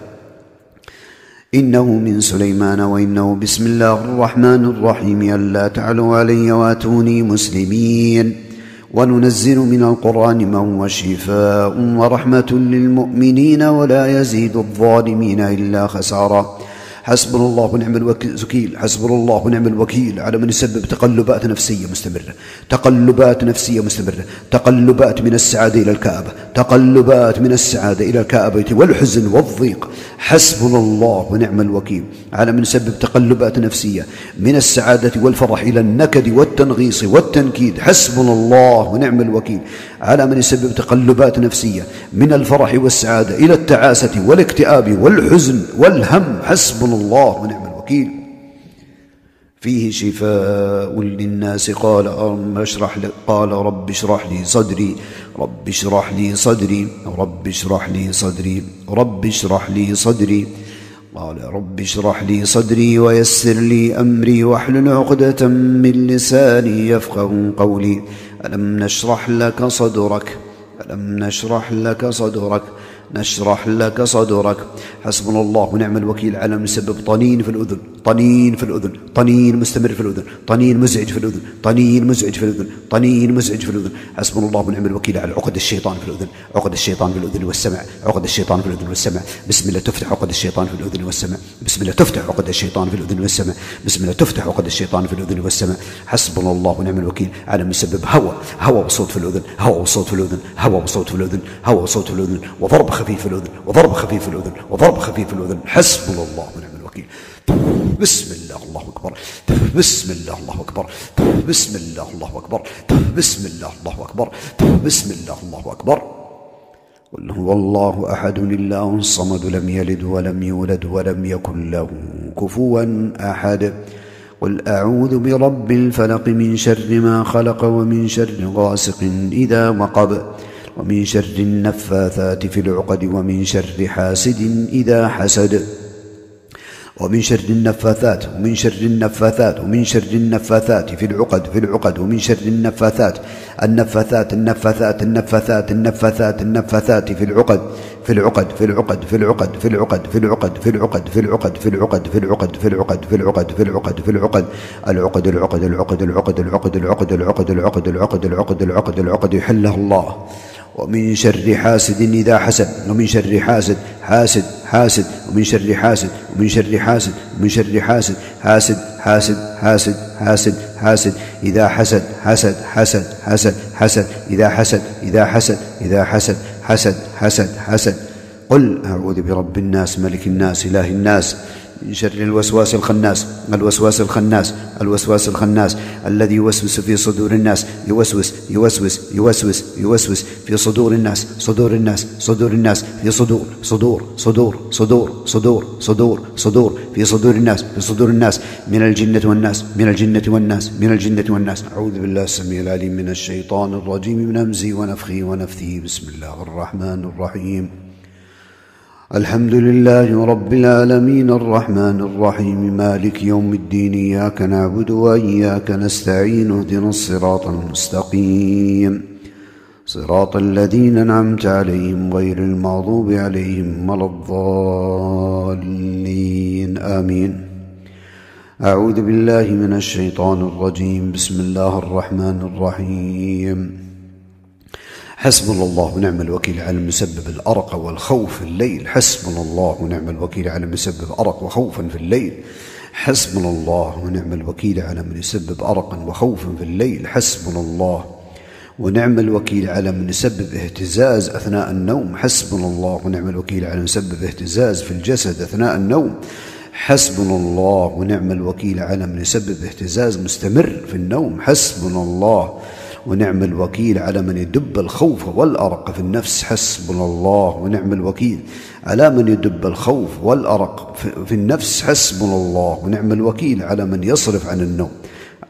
إنه من سليمان وإنه بسم الله الرحمن الرحيم ألا تعلوا علي واتوني مسلمين وننزل من القرآن ما هو شفاء ورحمة للمؤمنين ولا يزيد الظالمين إلا خسارا. حسبنا الله ونعم الوكيل، حسبنا الله ونعم الوكيل على من يسبب تقلبات نفسية مستمرة، تقلبات نفسية مستمرة، تقلبات من السعادة إلى الكآبة، تقلبات من السعادة إلى الكآبة والحزن والضيق. حسبنا الله ونعم الوكيل على من يسبب تقلبات نفسية من السعادة والفرح إلى النكد والتنغيص والتنكيد. حسبنا الله ونعم الوكيل على من يسبب تقلبات نفسية من الفرح والسعادة إلى التعاسة والاكتئاب والحزن والهم. حسبنا الله ونعم الوكيل. فيه شفاء للناس. قال رب اشرح لي صدري، رب اشرح لي صدري، رب اشرح لي صدري، رب اشرح لي صدري. قال رب اشرح لي صدري ويسر لي أمري واحلل عقدة من لساني يفقه قولي. ألم نشرح لك صدرك، ألم نشرح لك صدرك، نشرح لك صدرك. حسبنا الله ونعم الوكيل على من يسبب طنين في الأذن، طنين في الأذن، طنين مستمر في الأذن، طنين مزعج في الأذن، طنين مزعج في الأذن، طنين مزعج في الأذن. حسبنا الله ونعم الوكيل على عقد الشيطان في الأذن، عقد الشيطان في الأذن والسمع، عقد الشيطان في الأذن والسمع. بسم الله تفتح عقد الشيطان في الأذن والسمع، بسم الله تفتح عقد الشيطان في الأذن والسمع، بسم الله تفتح عقد الشيطان في الأذن والسمع. حسبنا الله ونعم الوكيل على من يسبب هوى وصوت في الأذن، هوى وصوت في الأذن، هوى وصوت في الأذن، هوى وصوت في الأذن، وضرب خفيف في الأذن، وضرب خفيف في الأذن، وضرب خفيف في الأذن. حسبنا الله ونعم الوكيل. بسم الله الله أكبر، بسم الله الله أكبر، بسم الله الله أكبر، بسم الله الله أكبر، بسم الله الله أكبر. قل هو الله أحد الله الصمد لم يلد ولم يولد ولم يكن له كفوا أحد. قل أعوذ برب الفلق من شر ما خلق ومن شر غاسق إذا وقب ومن شر النفاثات في العقد ومن شر حاسد إذا حسد ومن شر النفاثات ومن شر النفاثات ومن شر النفاثات في العقد ومن شر النفاثات النفاثات النفاثات النفاثات النفاثات النفاثات في العقد في العقد في العقد في العقد في العقد في العقد في العقد في العقد في العقد في العقد في العقد في العقد في العقد في العقد العقد العقد العقد العقد العقد العقد العقد العقد العقد العقد العقد العقد يحلها الله. ومن شر حاسد إذا حسد ومن شر حاسد حاسد ومن شر حاسد ومن شر حاسد ومن شر حاسد حاسد حاسد حاسد حاسد حاسد إذا حسد حسد حسد حسد حسد إذا حسد إذا حسد إذا حسد حسد حسد حسد. قل أعوذ برب الناس ملك الناس إله الناس من شر الوسواس الخناس، الوسواس الخناس، الوسواس الخناس الذي يوسوس في صدور الناس، يوسوس يوسوس يوسوس يوسوس في صدور الناس، صدور الناس، صدور الناس، في صدور صدور صدور صدور صدور صدور صدور في صدور الناس، في صدور الناس من الجنة والناس، من الجنة والناس، من الجنة والناس. أعوذ بالله السميع العليم من الشيطان الرجيم من همزه ونفخه ونفثه. بسم الله الرحمن الرحيم. الحمد لله رب العالمين الرحمن الرحيم مالك يوم الدين إياك نعبد وإياك نستعين اهدنا الصراط المستقيم صراط الذين أنعمت عليهم غير المغضوب عليهم ولا الضالين آمين. أعوذ بالله من الشيطان الرجيم. بسم الله الرحمن الرحيم. حسبنا الله ونعم الوكيل على مسبب الأرق والخوف في الليل. حسبنا الله ونعم الوكيل على مسبب أرق وخوفا في الليل. حسبنا الله ونعم الوكيل على من يسبب أرقا وخوفا في الليل. حسبنا الله ونعم الوكيل على من يسبب اهتزاز أثناء النوم. حسبنا الله ونعم الوكيل على من يسبب اهتزاز في الجسد أثناء النوم. حسبنا الله ونعم الوكيل على من يسبب اهتزاز مستمر في النوم. حسبنا الله ونعم الوكيل على من يدب الخوف والأرق في النفس. حسبنا الله ونعم الوكيل على من يدب الخوف والأرق في النفس. حسبنا الله ونعم الوكيل على من يصرف عن النوم،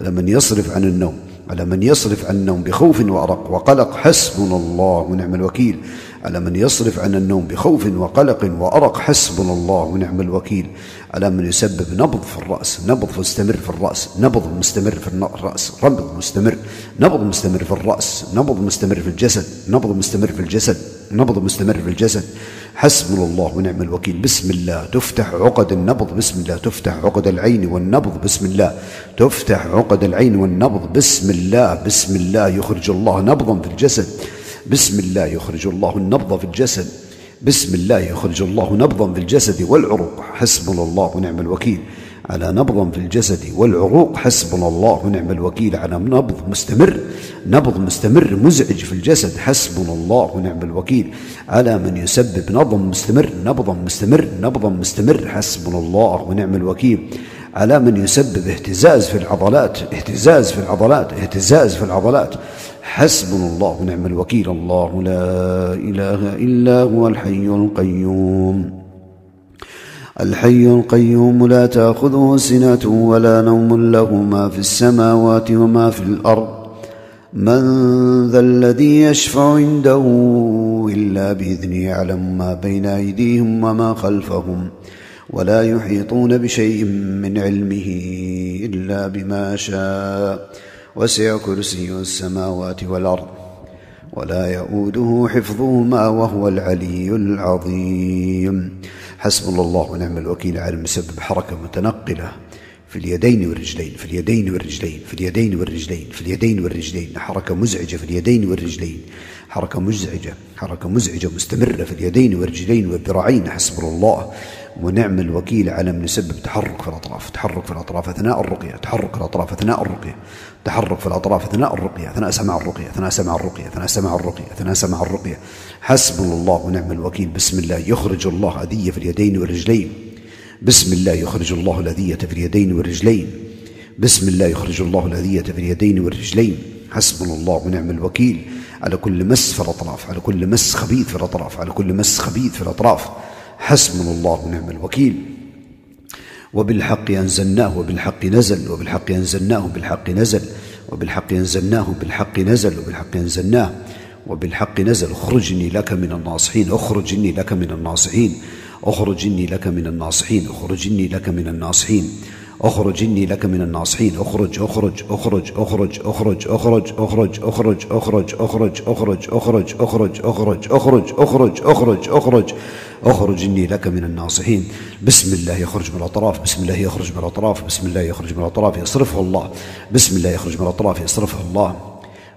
على من يصرف عن النوم، على من يصرف عن النوم بخوف وأرق وقلق. حسبنا الله ونعم الوكيل على من يصرف عن النوم بخوف وقلق وأرق. حسبنا الله ونعم الوكيل على من يسبب نبض في الرأس، نبض مستمر في الرأس، نبض مستمر في الرأس، نبض مستمر، نبض مستمر في الرأس، نبض مستمر في الجسد، نبض مستمر في الجسد. نبض مستمر في الجسد. حسبنا الله ونعم الوكيل. بسم الله تفتح عقد النبض، بسم الله تفتح عقد العين والنبض، بسم الله تفتح عقد العين والنبض، بسم الله. بسم الله يخرج الله نبضا في الجسد، بسم الله يخرج الله النبض في الجسد، بسم الله يخرج الله نبضا في الجسد والعروق. حسبنا الله ونعم الوكيل على نبض في الجسد والعروق. حسبنا الله ونعم الوكيل على نبض مستمر، نبض مستمر مزعج في الجسد. حسبنا الله ونعم الوكيل على من يسبب نبض مستمر، نبضا مستمر، نبضا مستمر. حسبنا الله ونعم الوكيل على من يسبب اهتزاز في العضلات، اهتزاز في العضلات، اهتزاز في العضلات. حسبنا الله ونعم الوكيل. الله لا إله إلا هو الحي القيوم، الحي القيوم لا تأخذه سنة ولا نوم، له ما في السماوات وما في الأرض. من ذا الذي يشفع عنده إلا بإذنه، يعلم ما بين أيديهم وما خلفهم، ولا يحيطون بشيء من علمه إلا بما شاء. وسع كرسيه السماوات والأرض ولا يؤوده حفظهما وهو العلي العظيم. حسبنا الله ونعم الوكيل على المسبب حركة متنقلة في اليدين والرجلين، في اليدين والرجلين، في اليدين والرجلين، في اليدين والرجلين. حركة مزعجة في اليدين والرجلين، حركة مزعجة، حركة مزعجة مستمرة في اليدين والرجلين والذراعين. حسبنا الله ونعم الوكيل على من يسبب تحرك في الأطراف، تحرك في الأطراف أثناء الرقية، تحرك في الأطراف أثناء الرقية، تحرك في الأطراف أثناء الرقية، أثناء سماع الرقية، أثناء سماع الرقية، أثناء سماع الرقية، أثناء سماع الرقية. حسبنا الله ونعم الوكيل. بسم الله يخرج الله أذية في اليدين والرجلين، بسم الله يخرج الله الأذية في اليدين والرجلين، بسم الله يخرج الله الأذية في اليدين والرجلين. حسبنا الله ونعم الوكيل على كل مس في الأطراف، على كل مس خبيث في الأطراف، على كل مس خبيث في الأطراف. حسبنا الله ونعم الوكيل. وبالحق أنزلناه وبالحق نزل، وبالحق أنزلناه بالحق نزل، وبالحق أنزلناه بالحق نزل، وبالحق أنزلناه وبالحق نزل. اخرج إني لك من الناصحين، اخرج إني لك من الناصحين، اخرج إني لك من الناصحين، اخرج إني لك من الناصحين، اخرج إني لك من الناصحين. اخرج اخرج اخرج اخرج اخرج اخرج اخرج اخرج اخرج اخرج اخرج اخرج اخرج اخرج اخرج اخرج اخرج اخرج اخرج إني لك من الناصحين. بسم الله يخرج من الأطراف، بسم الله يخرج من الأطراف، بسم الله يخرج من الأطراف يصرفه الله، بسم الله يخرج من الأطراف يصرفه الله،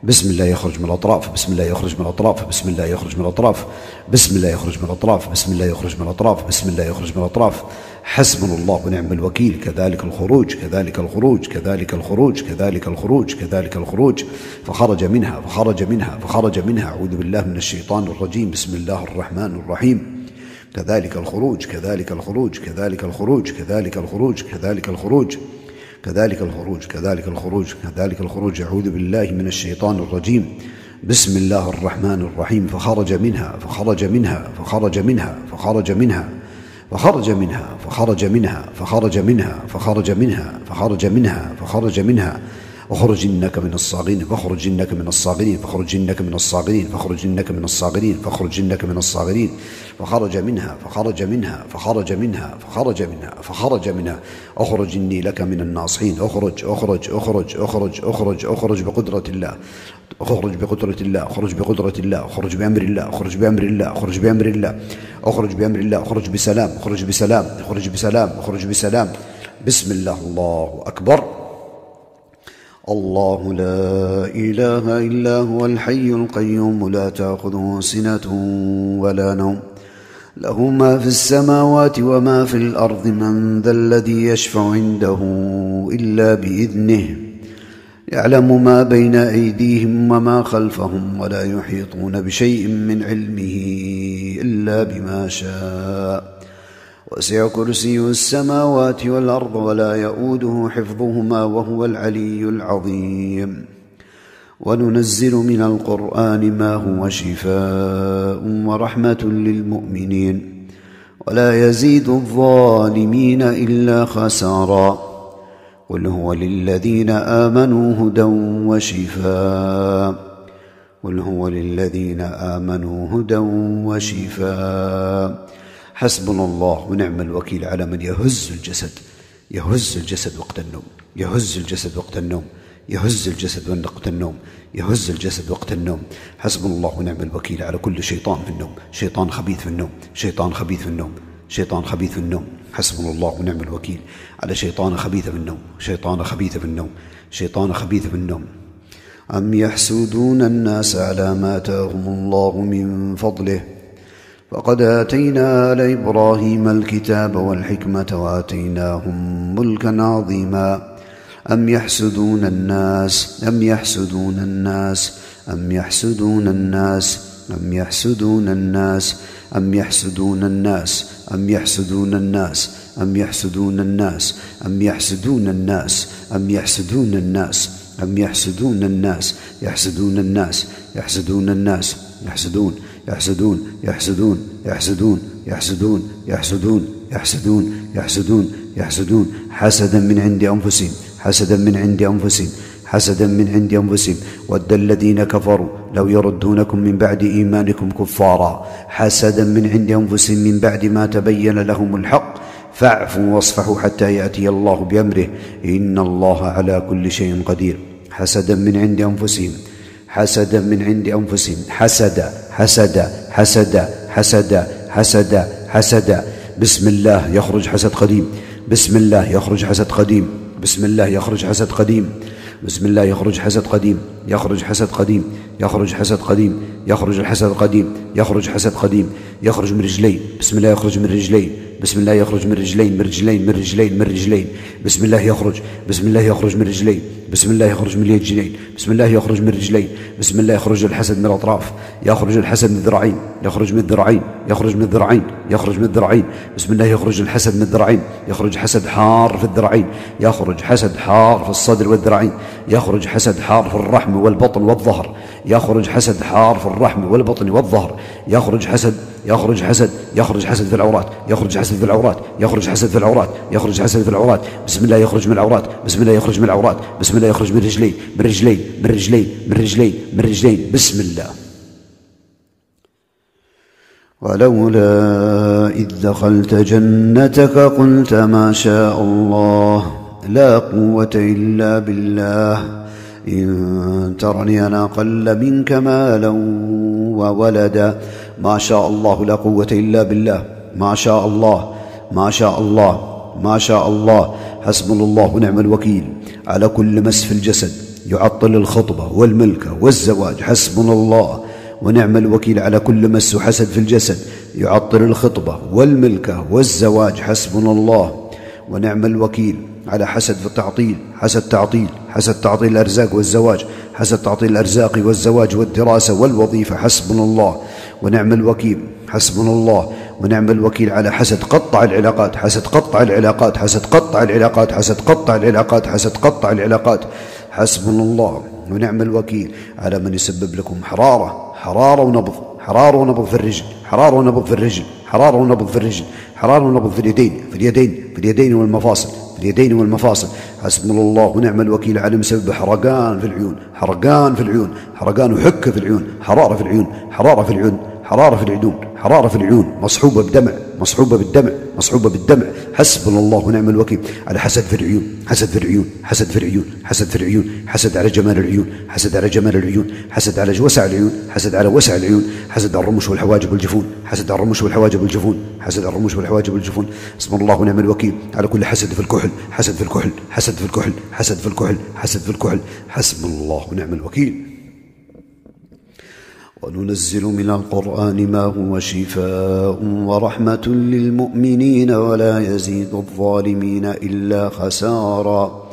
بسم الله يخرج من الأطراف، بسم الله يخرج من الأطراف، بسم الله يخرج من الأطراف، بسم الله يخرج من الأطراف، بسم الله يخرج من الأطراف، بسم الله يخرج من الأطراف. حسبنا الله ونعم الوكيل. كذلك الخروج، كذلك الخروج، كذلك الخروج، كذلك الخروج، كذلك الخروج. فخرج منها، فخرج منها، فخرج منها. أعوذ بالله من الشيطان الرجيم. بسم الله الرحمن الرحيم. كذلك الخروج، كذلك الخروج، كذلك الخروج، كذلك الخروج، كذلك الخروج، كذلك الخروج، كذلك الخروج، كذلك الخروج. أعوذ بالله من الشيطان الرجيم. بسم الله الرحمن الرحيم. فخرج منها، فخرج منها، فخرج منها، فخرج منها، فخرج منها، فخرج منها، فخرج منها، فخرج منها، فخرج منها، فخرج منها. اخرج إنك من الصاغرين، فاخرج إنك من الصاغرين، فاخرج إنك من الصاغرين، فاخرج إنك من الصاغرين، فاخرج إنك من الصاغرين. فخرج منها، فخرج منها، فخرج منها، فخرج منها، فخرج منها. اخرج إني لك من الناصحين. اخرج اخرج اخرج اخرج اخرج اخرج بقدرة الله، اخرج بقدرة الله، اخرج بقدرة الله، اخرج بأمر الله، اخرج بأمر الله، اخرج بأمر الله، اخرج بأمر الله، اخرج بسلام، اخرج بسلام، اخرج بسلام، اخرج بسلام. بسم الله. الله أكبر. الله لا إله إلا هو الحي القيوم لا تأخذه سنة ولا نوم، له ما في السماوات وما في الأرض. من ذا الذي يشفع عنده إلا بإذنه، يعلم ما بين أيديهم وما خلفهم، ولا يحيطون بشيء من علمه إلا بما شاء. وسع كرسيه السماوات والأرض ولا يؤوده حفظهما وهو العلي العظيم. وننزل من القرآن ما هو شفاء ورحمة للمؤمنين ولا يزيد الظالمين إلا خسارا. قل هو للذين آمنوا هدى وشفاء، قل هو للذين آمنوا هدى وشفاء. حسبنا الله ونعم الوكيل على من يهز الجسد، يهز الجسد وقت النوم، يهز الجسد وقت النوم، يهز الجسد وقت النوم، يهز الجسد وقت النوم. حسبنا الله ونعم الوكيل على كل شيطان في النوم، شيطان خبيث في النوم، شيطان خبيث في النوم، شيطان خبيث في النوم. حسبنا الله ونعم الوكيل على شيطان خبيث في النوم، شيطان خبيث في النوم، شيطان خبيث في النوم. أم يحسدون الناس على ما آتاهم الله من فضله فقد آتينا آل إبراهيم الكتاب والحكمة وآتيناهم ملكا عظيما. أم يحسدون الناس أم يحسدون الناس أم يحسدون الناس أم يحسدون الناس أم يحسدون الناس أم يحسدون الناس أم يحسدون الناس أم يحسدون الناس أم يحسدون الناس أم يحسدون الناس يحسدون الناس يحسدون الناس يحسدون يحسدون يحسدون يحسدون يحسدون يحسدون يحسدون يحسدون يحسدون حسدا من عند أنفسهم، حسدا من عند أنفسهم، حسدا من عند أنفسهم. ود الذين كفروا لو يردونكم من بعد إيمانكم كفارا حسدا من عند أنفسهم من بعد ما تبين لهم الحق فاعفوا واصفحوا حتى يأتي الله بأمره إن الله على كل شيء قدير. حسدا من عند أنفسهم، حسدا من عند أنفسهم، حسدا حسدا حسدا حسدا حسدا حسدا. بسم الله يخرج حسد قديم، بسم الله يخرج حسد قديم، بسم الله يخرج حسد قديم، بسم الله يخرج حسد قديم، يخرج حسد قديم، يخرج حسد قديم، يخرج الحسد القديم، يخرج حسد قديم، يخرج من رجلين، بسم الله يخرج من رجلين، بسم الله يخرج من رجلين، من رجلين، من رجلين، من رجلين، بسم الله يخرج، بسم الله يخرج من رجلين، بسم الله يخرج من اليدين، بسم الله يخرج من رجلين، بسم الله يخرج الحسد من الأطراف، يخرج الحسد من الذراعين، يخرج من الذراعين، يخرج من الذراعين، يخرج من الذراعين، بسم الله يخرج الحسد من الذراعين، يخرج حسد حار في الذراعين، يخرج حسد حار في الصدر والذراعين، يخرج حسد حار في الرحم والبطن والظهر، يخرج حسد حار في الرحم والبطن والظهر، يخرج حسد، يخرج حسد، يخرج حسد في العورات، يخرج حسد في العورات، يخرج حسد في العورات، يخرج حسد في العورات، بسم الله يخرج من العورات، بسم الله يخرج من العورات، بسم الله يخرج من رجلين، من رجلين، من رجلين، من رجلين، من رجلين، بسم الله. ولولا إذ دخلت جنتك قلت ما شاء الله لا قوة إلا بالله إن ترني أنا أقل منك مالا وولدا. ما شاء الله لا قوة إلا بالله، ما شاء الله، ما شاء الله، ما شاء الله. حسبنا الله ونعم الوكيل على كل مس في الجسد يعطل الخطبة والملكة والزواج. حسبنا الله ونعم الوكيل على كل مس وحسد في الجسد يعطل الخطبة والملكة والزواج. حسبنا الله ونعم الوكيل على حسد في التعطيل، حسد تعطيل، حسد تعطيل الأرزاق والزواج، حسد تعطيل الأرزاق والزواج والدراسة والوظيفة. حسبنا الله ونعم الوكيل، حسبنا الله ونعم الوكيل على حسد قطع العلاقات، حسد قطع العلاقات، حسد قطع العلاقات، حسد قطع العلاقات، حسد قطع العلاقات. حسبنا الله ونعم الوكيل على من يسبب لكم حرارة، حرارة ونبض، حرارة ونبض في الرجل، حرارة ونبض في الرجل، حرارة ونبض في الرجل، حرارة ونبض في اليدين، في اليدين، في اليدين والمفاصل، في اليدين والمفاصل. حسبنا الله ونعم الوكيل على مسبب حرقان في العيون، حرقان في العيون، حرقان وحكة في العيون، حرارة في العيون، حرارة في العيون، حرارة في العيون، حرارة في العيون، مصحوبة بدمع، مصحوبة بالدمع، مصحوبة بالدمع. حسبنا الله ونعم الوكيل على حسد في العيون، حسد في العيون، حسد في العيون، حسد في العيون، حسد على جمال العيون، حسد على جمال العيون، حسد على وسع العيون، حسد على وسع العيون، حسد على الرموش والحواجب والجفون، حسد على الرموش والحواجب والجفون، حسد على الرموش والحواجب والجفون. حسبنا الله ونعم الوكيل على كل حسد في الكحل، حسد في الكحل، حسد في الكحل، حسد في الكحل، حسد في الكحل. حسبنا الله ونعم الوكيل. وننزل من القرآن ما هو شفاء ورحمة للمؤمنين ولا يزيد الظالمين إلا خسارا.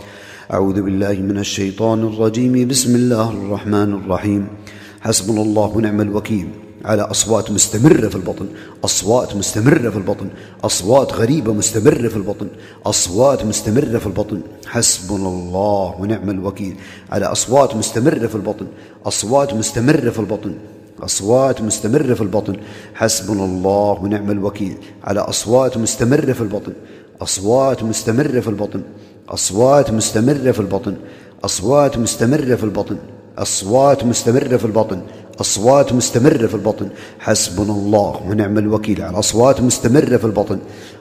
أعوذ بالله من الشيطان الرجيم. بسم الله الرحمن الرحيم. حسبنا الله ونعم الوكيل على أصوات مستمرة في البطن، أصوات مستمرة في البطن، أصوات غريبة مستمرة في البطن، أصوات مستمرة في البطن. حسبنا الله ونعم الوكيل على أصوات مستمرة في البطن، أصوات مستمرة في البطن، أصوات مستمرة في البطن. حسبنا الله ونعم الوكيل على أصوات مستمرة في البطن، أصوات مستمرة في البطن، أصوات مستمرة في البطن، أصوات مستمرة في البطن، أصوات مستمرة في البطن، أصوات مستمرة في البطن. حسبنا الله ونعم الوكيل على أصوات مستمرة في البطن،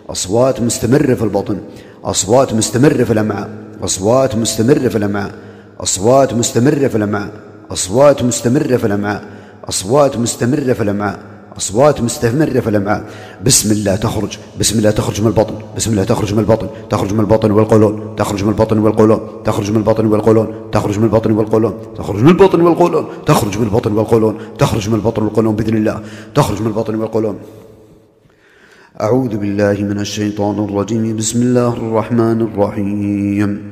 أصوات مستمرة في البطن، أصوات مستمرة في الأمعاء، أصوات مستمرة في الأمعاء، أصوات مستمرة في الأمعاء، أصوات مستمرة في الأمعاء، أصوات مستمرة في الأمعاء، أصوات مستمرة في الأمعاء. بسم الله تخرج، بسم الله تخرج من البطن، بسم الله تخرج من البطن، تخرج من البطن والقولون، تخرج من البطن والقولون، تخرج من البطن والقولون، تخرج من البطن والقولون، تخرج من البطن والقولون، تخرج من البطن والقولون، تخرج من البطن والقولون بإذن الله، تخرج من البطن والقولون. أعوذ بالله من الشيطان الرجيم. بسم الله الرحمن الرحيم.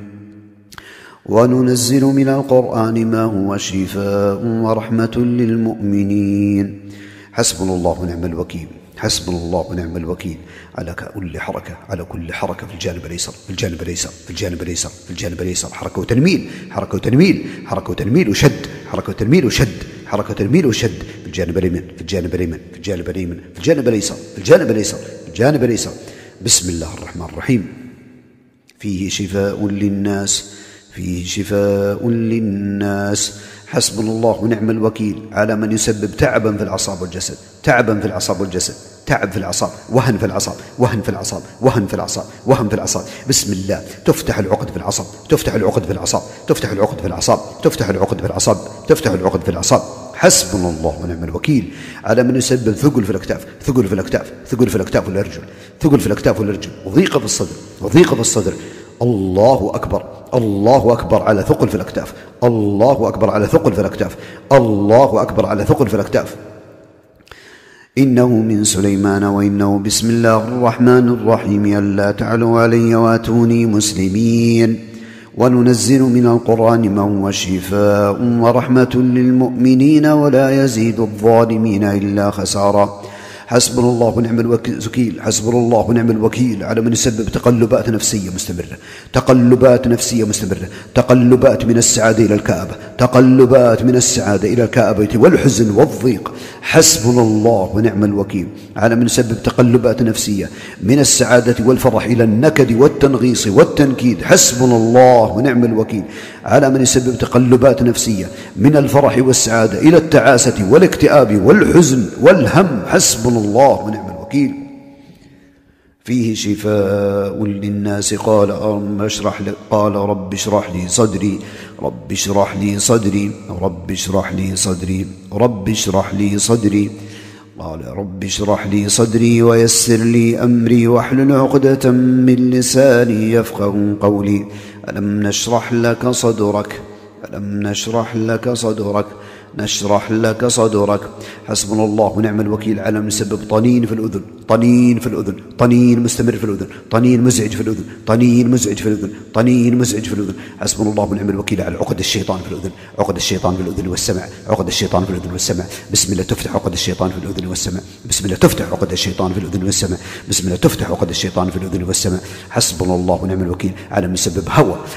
وننزل من القرآن ما هو شفاء ورحمة للمؤمنين. حسبنا الله ونعم الوكيل، حسبنا الله ونعم الوكيل على كل حركة، على كل حركة في الجانب الأيسر، في الجانب الأيسر، في الجانب الأيسر، في الجانب الأيسر، حركة وتنميل، حركة وتنميل، حركة وتنميل وشد، حركة وتنميل وشد، حركة وتنميل وشد، في الجانب الأيمن، في الجانب الأيمن، في الجانب الأيمن، في الجانب الأيسر، في الجانب الأيسر، في الجانب الأيسر. بسم الله الرحمن الرحيم. فيه شفاء للناس، فيه شفاء للناس. حسبنا الله ونعم الوكيل على من يسبب تعبا في الأعصاب والجسد، تعبا في الأعصاب والجسد، تعب في الأعصاب، وهن في الأعصاب، وهن في الأعصاب، وهن في الأعصاب، وهن في الأعصاب. بسم الله تفتح العقد في الأعصاب، تفتح العقد في الأعصاب، تفتح العقد في الأعصاب، تفتح العقد في الأعصاب، تفتح العقد في الأعصاب. حسبنا الله ونعم الوكيل على من يسبب ثقل في الأكتاف، ثقل في الأكتاف، ثقل في الأكتاف والأرجل، ثقل في الأكتاف والأرجل، وضيق في الصدر، وضيق في الصدر. الله أكبر، الله أكبر على ثقل في الأكتاف، الله أكبر على ثقل في الأكتاف، الله أكبر على ثقل في الأكتاف. إنه من سليمان وإنه بسم الله الرحمن الرحيم. ألا تعلوا علي واتوني مسلمين. وننزل من القرآن ما هو شفاء ورحمة للمؤمنين ولا يزيد الظالمين إلا خسارا. حسبنا الله ونعم الوكيل، حسبنا الله ونعم الوكيل على من يسبب تقلبات نفسية مستمرة، تقلبات نفسية مستمرة، تقلبات من السعادة إلى الكآبة، تقلبات من السعادة إلى الكآبة والحزن والضيق. حسبنا الله ونعم الوكيل على من يسبب تقلبات نفسية من السعادة والفرح إلى النكد والتنغيص والتنكيد. حسبنا الله ونعم الوكيل على من يسبب تقلبات نفسية من الفرح والسعادة إلى التعاسة والاكتئاب والحزن والهم. حسبنا الله ونعم الوكيل. فيه شفاء للناس. قال رب اشرح لي صدري، رب اشرح لي صدري، رب اشرح لي صدري، رب اشرح لي صدري. قال رب اشرح لي صدري ويسر لي أمري واحلل عقدة من لساني يفقه قولي. ألم نشرح لك صدرك، ألم نشرح لك صدرك، نشرح لك صدرك. حسبنا الله ونعم الوكيل على من يسبب طنين في الأذن، طنين في الأذن، طنين مستمر في الأذن، طنين مزعج في الأذن، طنين مزعج في الأذن، طنين مزعج في الأذن. حسبنا الله ونعم الوكيل على عقد الشيطان في الأذن، عقد الشيطان في الأذن والسمع، عقد الشيطان في الأذن والسمع. بسم الله تفتح عقد الشيطان في الأذن والسمع، بسم الله تفتح عقد الشيطان في الأذن والسمع، بسم الله تفتح عقد الشيطان في الأذن والسمع. حسبنا الله ونعم الوكيل على من يسبب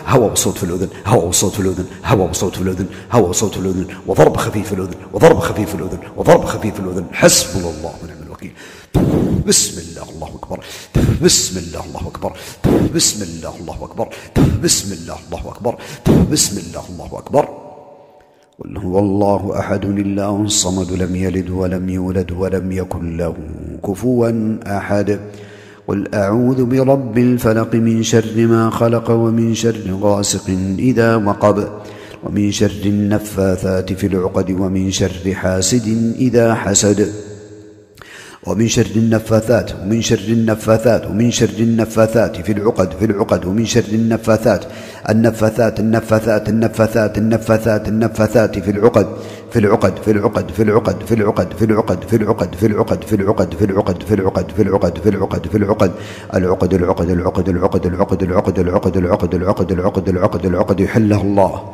هوى وصوت في الأذن، هوى وصوت في الأذن، هوى وصوت في الأذن، هوى وصوت في الأذن، وضرب خفيف في الأذن، وضرب خفيف في الأذن، وضرب خفيف في الأذن. حسبنا الله ونعم الوكيل. بسم الله الله أكبر، بسم الله الله أكبر، بسم الله الله أكبر، بسم الله الله أكبر، بسم الله الله أكبر. قل هو الله أحد الله الصمد لم يلد ولم يولد ولم يكن له كفوا أحد. قل أعوذ برب الفلق من شر ما خلق ومن شر غاسق إذا وقب ومن شر النفاثات في العقد ومن شر حاسد إذا حسد ومن شر النفاثات ومن شر النفاثات ومن شر النفاثات في العقد في العقد ومن شر النفاثات النفاثات النفاثات النفاثات النفاثات النفاثات في العقد في العقد في العقد في العقد في العقد في العقد في العقد في العقد في العقد في العقد في العقد في العقد في العقد في العقد العقد العقد العقد العقد العقد العقد العقد العقد العقد العقد العقد العقد يحلها الله.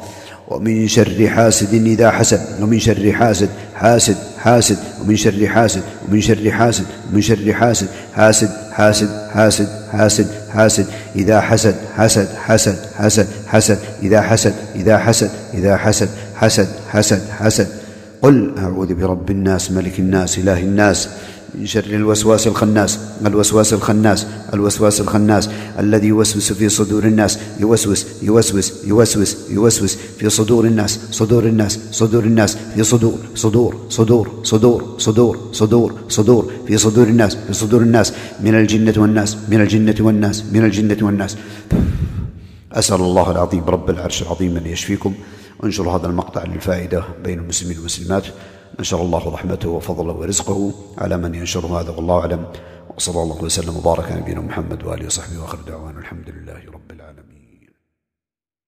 ومن شر حاسد إذا حسد ومن شر حاسد حاسد حاسد ومن شر حاسد ومن شر حاسد ومن شر حاسد حاسد حاسد حاسد حاسد حاسد إذا حسد حسد حسد حسد حسد إذا حسد إذا حسد إذا حسد حسد حسد حسد. قل أعوذ برب الناس ملك الناس إله الناس من شر الوسواس الخناس الوسواس الخناس الوسواس الخناس الذي يوسوس في صدور الناس يوسوس يوسوس يوسوس يوسوس في صدور الناس صدور الناس صدور الناس في صدور صدور صدور صدور صدور صدور صدور في صدور الناس في صدور الناس من الجنة والناس من الجنة والناس من الجنة والناس. أسأل الله العظيم رب العرش العظيم أن يشفيكم، وانشر هذا المقطع للفائدة بين المسلمين والمسلمات. نشر الله رحمته وفضله ورزقه على من ينشر هذا، والله أعلم. وصلى الله وسلم وبارك على نبينا محمد وآله وصحبه، وآخر دعوانا الحمد لله رب العالمين.